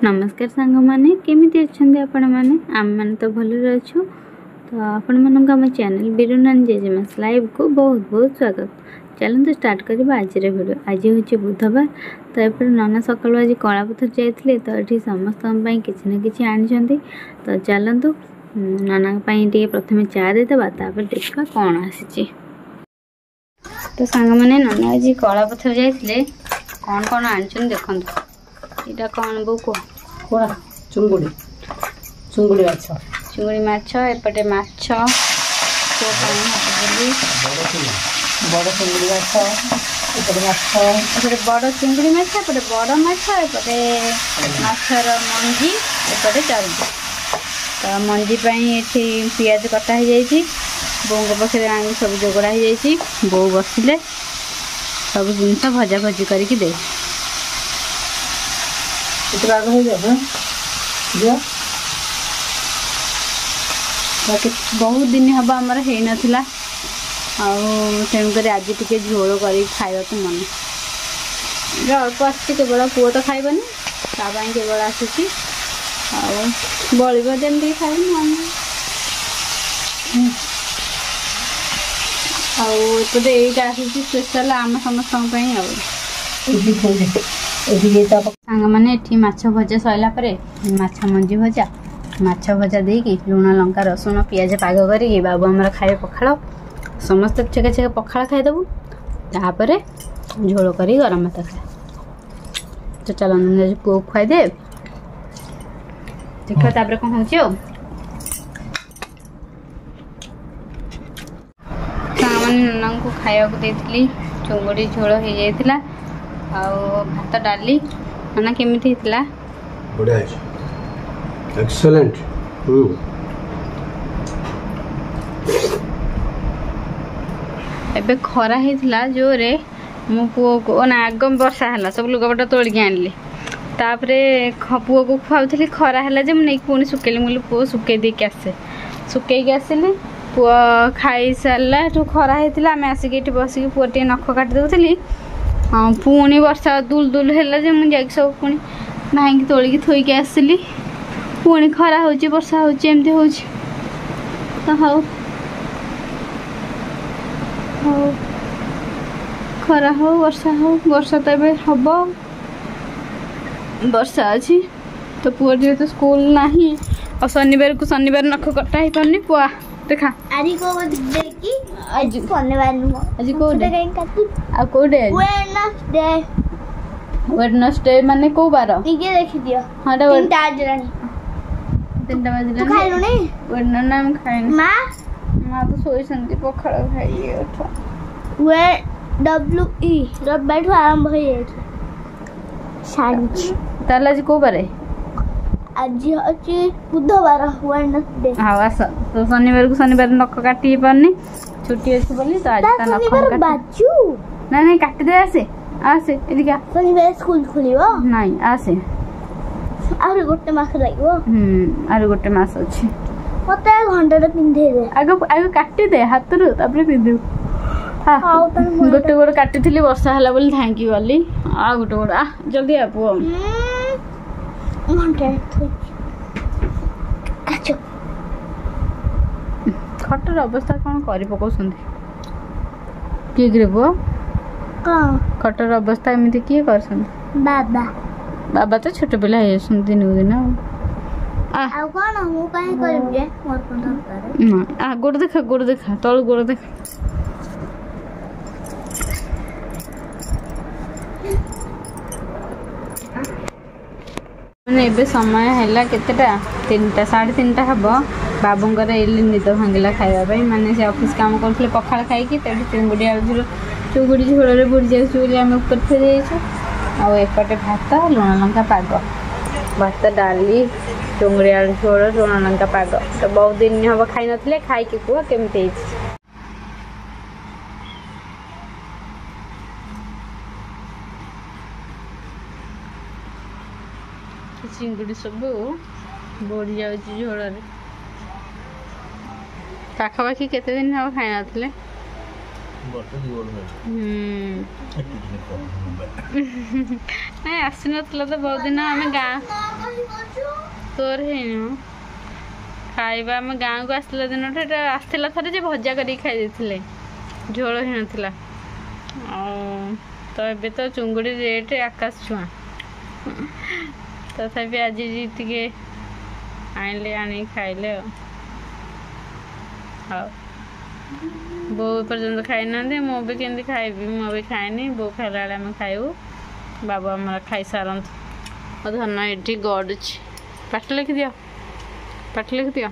नमस्कार सांग मैंने केमी अच्छा आपण मैंने आम मैंने तो भले अच्छु। तो आपण मानक आम चैनल बिरुनानी जेजेमास लाइव को बहुत बहुत स्वागत। चलते स्टार्ट करवा आज वीडियो। आज हूँ बुधवार। तो ये नाना सकालू आज कलापथर जाते तो ये समस्त किसी ना कि आनी। तो चलतु नाना टे प्रथम चा देदेबा देखा कौन आसी। तो सांग मैंने नाना आज कलापथर जाते कौन कौन आनी देखु। यहाँ कौन बो कह कोड़ा चुंगुड़ी चुंगुड़ी माछ चिंगुड़ी माछ एपटे माछ बड़ चिंगुड़ी माछ एपटे माछ एपटे बड़ चिंगुड़ी माछ एपटे बड़ माछ एपटे माछर मंजी एपटे चारुटी। तो मंजी ये पियाज कटा हो जाइए बों पाखे आगे सब जोगड़ा हो जाइए। बो बसिले सब जिनस भजा भजी करके दे बहुत दिन हम आमर हो नाला तेणुक आज टे झोल कर खावा तो मन अल्प आस केवल पुओ तो खाइबनी तापाई केवल आसूसी बल्ब जमी खाइबनी आउटे यहीटा आसूसी स्पेशल आम समस्त सांग मैंने माछ भजा सरला माछ मंजी भजा देकी लुण लंका रसुण पियाज पाग कर बाबू आमर खाए पखाड़ समस्त छेका छेका पखाड़ खाईदेबू तापर झोल कर गरम भात खाए। तो चल पुओ खुआदे देख तापर कौन हो नाना को खाया देती चुंगुड़ी झोल हो जाता भात डाली नाना केमी बढ़िया एक्सीलेंट। एबे खरा होता जोरे मो पुओ को ना आग वर्षा है सब लुगापटा तोलिक आनली तापरे पुओ को खुआली खरा है जो मुझे पुणी सुखेली मुझे पुओ सुखे देके आसे सुखैक आसली पुओ खाई सारा खरा होता आम आसिक ये बसिक पुओ टे नख काटी दौली। हाँ पुणी वर्षा दुल दुल है मुझे सब पुणी भाई तोलिकी थोक आसली पुणी खरा हो वर्षा होमती हो तो हाउ खरा हो वर्षा तो ये हम वर्षा अच्छी तो पुओ जेहेतु स्कूल ना और शनिवार को शनिवार नख कटा ही पारनी पुआ देखा आज वेडनेसडे माने को बार निके देखि दियो। हां रे 3टा बजलानी 3टा बजलानी तू खाइलो नै वेडनेस नाम खाइन मां तो सोई संती पखाड़ खाई उठा वे डब्ल्यू रब बैठो आरंभ होई शांति ताला जी को बारे आज अछि बुधवार वेडनेसडे। हां आस तो शनिवार को शनिवार नख काटी पारनी छुट्टी अछि बोली तो आज ता नख काटी बाजू नहीं काटी दे आसे आसे एदिका शनिवार स्कूल खुलिबो नहीं आसे आरो गोटे मास लागो आरो गोटे मास अछि मते घंटा रे पिंधे दे आगे काटी दे हाथ रु तापर पिंधु हां गोटे गोड़ काटी थिली वर्षा हला बोली थैंक यू गली आ गोटे गोड़ आ जल्दी आ पुओ घंटा काचो खटर अवस्था कौन करि पकोसंती के ग्रे पुओ खटर अवस्था एमती किए करसंती बाबा बाबा तो छोट पिला है दिन दिन आ कोन मु काहे करबे मोर कोन दरकार ना आ गोड़ देखा तळ गोड़ देखा मैंने एबे समय है केतेटा 3टा 3:30 हम बाबूंकर एली निद भांगला खाइबा माने से ऑफिस काम करथले पखाड़ खाइकी चिंगुड़ी आलू चुंगुड़ी झोल बुड़ी जाए आम ऊपर फेर आपटे भात लुण लंका पाग भात डाली चुंगुड़ी आलू झोल लुण लंका पाग तो बहुत दिन हम खाई नथिले खाइकी पुआ केमती चिंगुड़ी सब बुड़ी जाऊँ झोल पाखापाखि केते दिन हम खाई नथिले नहीं आसी ना तो बहुत दिन आम गाँ तोर है खाइबा आम गाँव को आसला दिन आसला थे जे भजा कर खाई देते झोल ही नाला तो ये तो चुंगुड़ी रेट आकाश छुआ तथापि आज टे आनले आनी खाइले हाँ बो पर्यंत खाई ना मु भी केमती खाइबी मु भी खाएनी बो खाइला आम खाइबू बाबू आम खाई सारत धन ये गड़ुच पाठ लिखि दियो पाठ लिखि दियो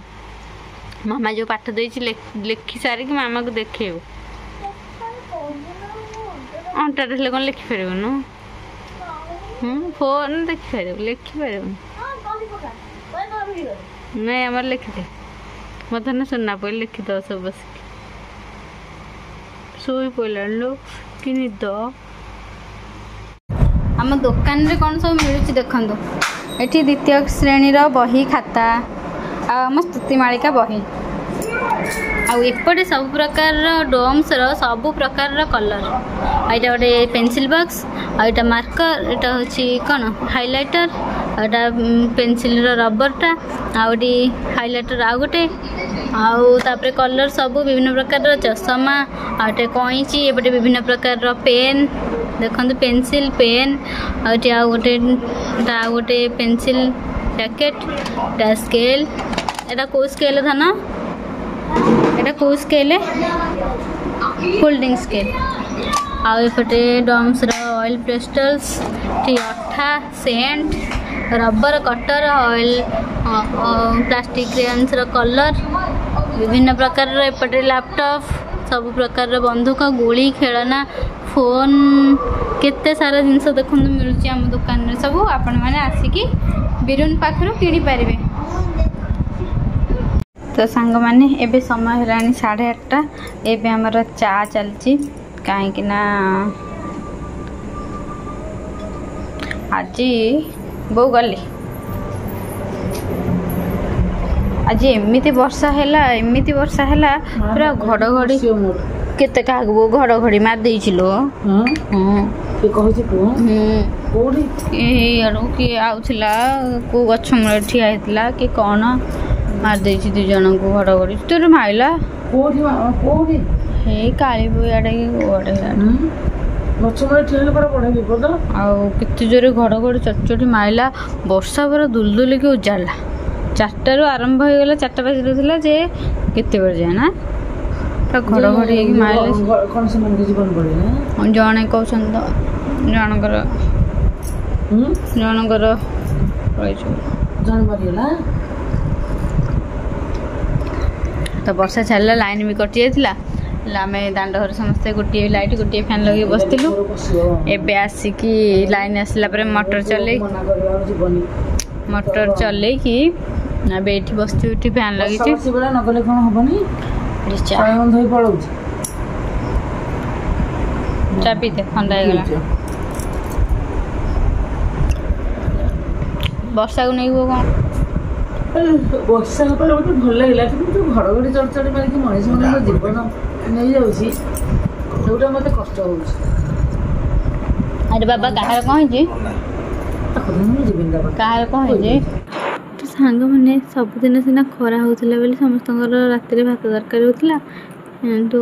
मामा जो पाठ देछि लिखि सारिक मामा को देखेबू अंटा ढेले कौन लिखिपार फोन देखिपार लिखिपार नहीं आम लिखिदे मत ना सुनना पड़े लिखिद सब बस शोई पड़ा लो कि निद आम दुकान रे कौन सब मिलूँ देखु ये द्वितीय श्रेणीर बही खाता आम स्तुतिमालिका बही आउपटे सब प्रकार डोम्स सब प्रकार कलर यहाँ गोटे पेंसिल बॉक्स आईटा मार्कर यहाँ हूँ कौन हाइलाइटर आईटा पेंसिल रबरटा आउटी हाइलाइटर आउ गोटे आउे कलर सब विभिन्न प्रकार चषमा आउटे कईची एपटे विभिन्न प्रकार पेन देखते पेंसिल पेन आउ गोटे पेंसिल पैकेट स्केल एटा को स्केल धन एटा को स्केल फोल्डिंग स्केल आउपटे डम्स ऑयल पेस्टल्स अठा सेंट rubber cutter oil plastic crayons colour विभिन्न प्रकार एपटे लैपटॉप सब प्रकार बंदूक गोली खेलना फोन केते सारा जिनस देखो मिलूँ आम दुकान में सब आपण मैंने आसिकी बिरुन पाखर किणी पारे तो सांग माने एबे समय है 8:30 एबे आमर चा चलची कहीं आज बो गली आज एमती वर्षा है पूरा घड़घड़ी केते क्या घड़घड़ी मार देलो किए आउला को गछ मूल ठिया होता कि कौन मार दे दु जन को घड़घड़ी तोर माइला हे काली बुआड़े केते जोरे घड़घड़ी चटचटी माइला वर्षा पूरा दुलदुल के उजाला 4टार आरंभ हो गला 4टा बाजी जे केते बजे जाए ना घड़घड़ी माइले जड़े कहते जनकर तो वर्षा छाड़ा लाइन भी कटि जाता आम दांड घर समस्ते गोटे लाइट गोटे फैन लगे बसलु एबे आसिकी लाइन आसला मोटर चल कि बस फैन लगी चापी दे ठंडा हो वर्षा को नहीं कौन वर्षा मत भल लगे कि घड़घड़ी चढ़चढ़ मारिक मनीष मान जीवन नहीं जाऊँगा मत कष्ट हो बाबा कहार कहीं कहार कहीं तो सांग मैंने सबुदिन सीना खरा होता बोली समस्त रात भात दरकार होता तो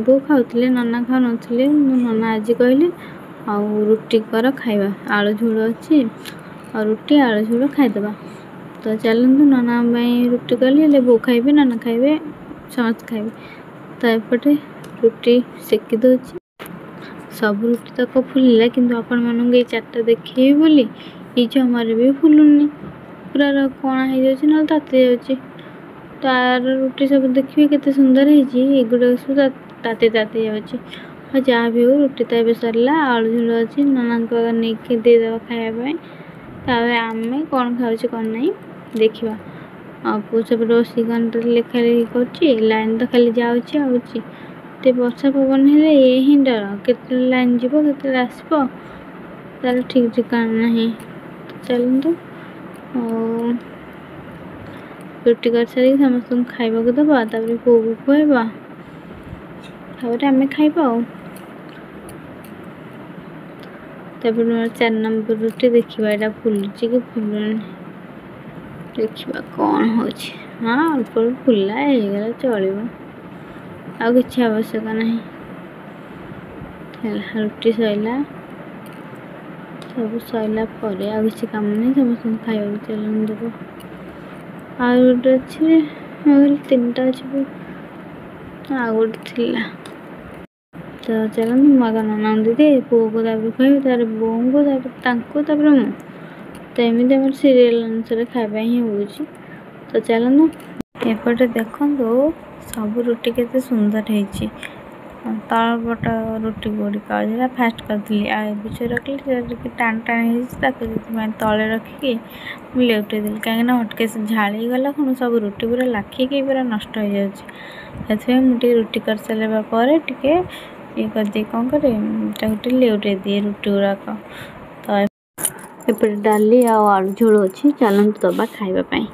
बो खाऊले नना खाऊ नी नना आज कहले आउ रुटी कर खाइबा आलू झोल अच्छी और रुटी आलू झोल खाईदे तो चलतु नना रुटी कली बो खाइबे नना खाइबे समस्त खाइबे तो एपटे रुटी सेकी दूची सब रुटी तक फुलला किंतु आपण मानक ये 4टा देखिए बोली ये जमार भी फुलुनी पूरा कणा हो जाए ना ताती जाऊँगी तार रुटी सब देखिए केते सुंदर होगुड़ा सब ताती ताती जाऊँगी जहाँ भी हो रुटी तो ये सरला आलू झोल अच्छी नना नहीं देदेवा खायापी तावे आमे कौन खाऊँ कौन नहीं देखा आपको सब रोषी घंटे लेखा लेखी कर लाइन तो खाली जाऊँगी आऊँगी तो वर्षा पवन है ये ही डर के लाइन जीव के आसब तार ठीक ठिकाना नहीं चलतु रुटी कर सारी समस्त खाइबा को दबा तापर पो को खुआबा तापर आम खाइबा तापर 4 नंबर रुटी देखा यहाँ फुलुची कि फुलुनी देखिए कौन हो हाँ अल्प फुला ହେଇଗଲା ଚଳିବ ଆଉ କିଛି ଆବଶ୍ୟକ ନାହିଁ ରୁଟି ସଇଲା ସବୁ ସଇଲା ପରେ ଆଉ କିଛି କାମ ନାହିଁ ସମସ୍ତଙ୍କୁ ଖାଇବାକୁ ଚାଲନ୍ତୁ ଦେବ ଆଉ ଗୋଟେ ଅଛି ତିନିଟା ଅଛି ଆଉ ଗୋଟେ ଥିଲା ତ ଚାଲନ୍ତୁ ମୁଁ ଆଗ ନନାଙ୍କୁ ଦେଇଦିଏ ପୁଅକୁ ତାପରେ ଖୁଆଇବି ତାପରେ ବୋଉଙ୍କୁ ତାପରେ ତାଙ୍କୁ ତାପରେ ମୁଁ ତ ଏମିତି ଆମର ସିରିଏଲ ଅନୁସାରେ ଖାଇବା ହିଁ ହେଉଛି ତ ଚାଲନ୍ତୁ ଏପଟେ ଦେଖନ୍ତୁ ସବୁ ରୁଟି କେତେ ସୁନ୍ଦର ହେଇଛି ତଳ ପଟ ରୁଟି ଗୁଡ଼ିକ ଯେଉଁଟା ଫାଷ୍ଟ କରିଥିଲି ଆଉ ଏବେ ଯେଉଁ ରଖିଲି ସେଟା ଟିକେ ଟାଣ ଟାଣ ହେଇଛି ତାକୁ ସେଥିପାଇଁ ତଳେ ରଖିକି ମୁଁ ଲେଉଟାଇ ଦେଲି କାହିଁକିନା ହଟକେସ୍ ଝାଳିଗଲା କ'ଣ ସବୁ ରୁଟି ପୁରା ଲାଖିକି ପୁରା ନଷ୍ଟ ହେଇଯାଉଛି ସେଥିପାଇଁ ମୁଁ ଟିକେ ରୁଟି କରିସାରିବା ପରେ ଟିକେ ଇଏ କରିଦିଏ କ'ଣ କରେ ତାକୁ ଟିକେ ଲେଉଟାଇ ଦିଏ ରୁଟି ଗୁଡ଼ାକ ତ ଏପଟେ ଡାଲି ଆଉ ଆଳୁ ଝୋଳ ଅଛି ଚାଲନ୍ତୁ ଦେବା ଖାଇବା ପାଇଁ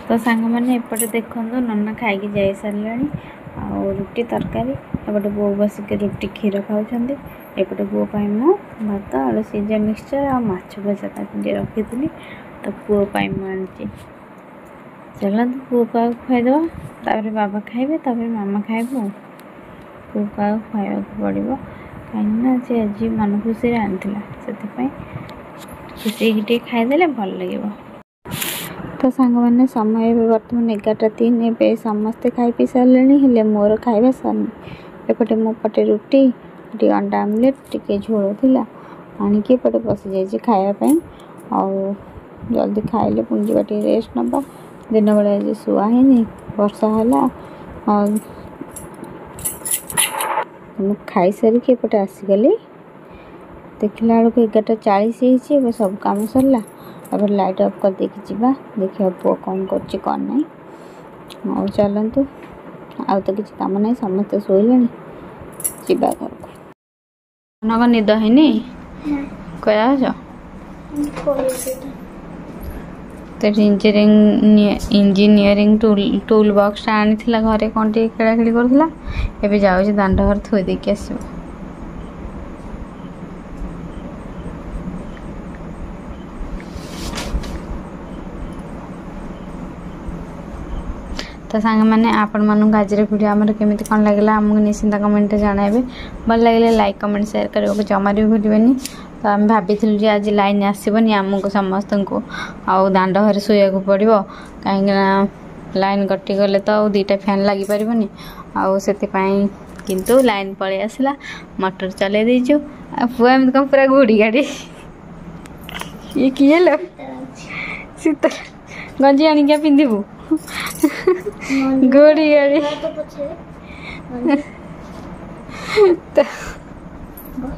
ତ ସାଙ୍ଗମାନେ ଏପଟେ ଦେଖନ୍ତୁ ନନା ଖାଇକି ଯାଇସାରିଲେଣି ଆଉ ରୁଟି ତରକାରୀ ଏପଟେ ବୋଉ ବସିକି ରୁଟି କ୍ଷୀର ଖାଉଛନ୍ତି ଏପଟେ ବୋଉ ପାଇଁ ମୁଁ ଭାତ ଆଳୁ ସିଝା ମିକ୍ସଚର ଆଉ ମାଛ ଭଜା ତାକୁ ଟିକେ ରଖିଥିଲି ତ ପୁଅ ପାଇଁ ମୁଁ ଆଣିଛି ଚାଲନ୍ତୁ ପୁଅକୁ ଆଉ ଖୁଆଇଦେବା ତାପରେ ବାବା ଖାଇବେ ତାପରେ ମାମା ଖାଇବୁ ପୁଅକୁ ଆଉ ଖାଇବାକୁ ପଡ଼ିବ କାହିଁକିନା ସେ ଆଜି ମନ ଖୁସିରେ ଆଣିଥିଲା ସେଥିପାଇଁ ଖୁସିକି ଟିକେ ଖାଇଦେଲେ ଭଲ ଲାଗିବ ତ ସାଙ୍ଗମାନେ ସମୟ ଏବେ ବର୍ତ୍ତମାନ 11:03 ଏବେ ସମସ୍ତେ ଖାଇ ପିଇ ସାରିଲେଣି ହେଲେ ମୋର ଖାଇବା ସରିନି ଏପଟେ ମୋ ପଟେ ରୁଟି ଟିକେ ଅଣ୍ଡା ଆମଲେଟ୍ ଟିକେ ଝୋଳ ଥିଲା ଆଣିକି ଏପଟେ ବସିଯାଇଛି ଖାଇବା ପାଇଁ ଆଉ ଜଲ୍ଦି ଖାଇଲେ ପୁଣି ଯିବା ଟିକେ ରେଷ୍ଟ ନେବା ଦିନ ବେଳେ ଆଜି ଶୁଆ ହେଇନି ବର୍ଷା ହେଲା ଆଉ ମୁଁ ଖାଇସାରିକି ଏପଟେ ଆସିଗଲି ଦେଖିଲା ବେଳକୁ 11:40 ହେଇଛି ଏବେ ସବୁ କାମ ସରିଲା ତାପରେ ଲାଇଟ୍ ଅଫ୍ କରିଦେଇକି ଯିବା ଦେଖିବା ପୁଅ କ'ଣ କରୁଛି କ'ଣ ନାହିଁ ଆଉ ଚାଲନ୍ତୁ ଆଉ ତ କିଛି କାମ ନାହିଁ ସମସ୍ତେ ଶୋଇଲେଣି ଯିବା ଘରକୁ କ'ଣ ନିଦ ହେଇନି କୁଆଡ଼େ ଯାଉଛ ତ ଇଞ୍ଜିନିୟରିଂ ଟୁଲ୍ ବକ୍ସଟା ଆଣିଥିଲା ଘରେ କ'ଣ ଟିକେ ଖେଳାଖେଳି କରୁଥିଲା ଏବେ ଯାଉଛି ଦାଣ୍ଡ ଘର ଥୋଇ ଦେଇକି ଆସିବ तो सांग मैंने आपण मानक आज वीडियो आमर केमी कौन लगे आमको निश्चिंत कमेंट जन भल लगे लाइक कमेंट शेयर करने को जमा भी भूलें तो आम भाई आज लाइन आसबनी आमको समस्त को आउ दांड घर शोया पड़ो कहीं लाइन कटिगले तो आउ 2टा फैन लगी पारनी आउ से किंतु लाइन पलि आसला मोटर चल देचु पुआ एम कौन पूरा घोड़ी गाड़ी ये किए लो शीत गंजी आणिक पिंधबू घोड़ी गाड़ी तो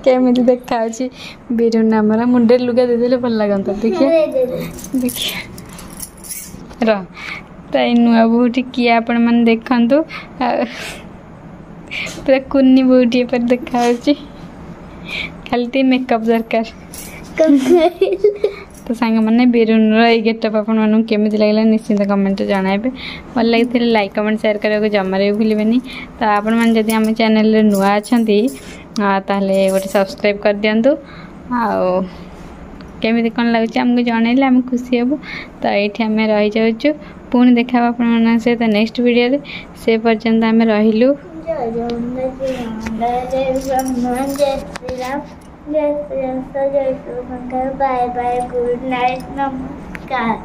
केमी देखा बिरुन आमर मुंडे लुगा देदेले भल लगता देखिए देखिए रो नुआ बोटी किए आपण मैंने देखु पूरा कुन्नी बोटी पर देखा खाली मेकअप दरकार तो सांग मैंने बिरुन गेटअप आपन केमी लगे निश्चिंत कमेंट जनइबे भल लगी लाइक कमेंट शेयर करने को जमार भी भूलें तो आपण मैंने जब आम चैनल नुआ अच्छा ताहले गोटे सब्सक्राइब कर दिंतु केमी कौन लगुच आमको जनइले आम खुशी हेबू तो ये आम रही जाऊँ पुणी देखा आपण सहित नेक्स्ट वीडियो से पर्यंत आम रहिलु बाय बाय गुड नाइट नमस्कार।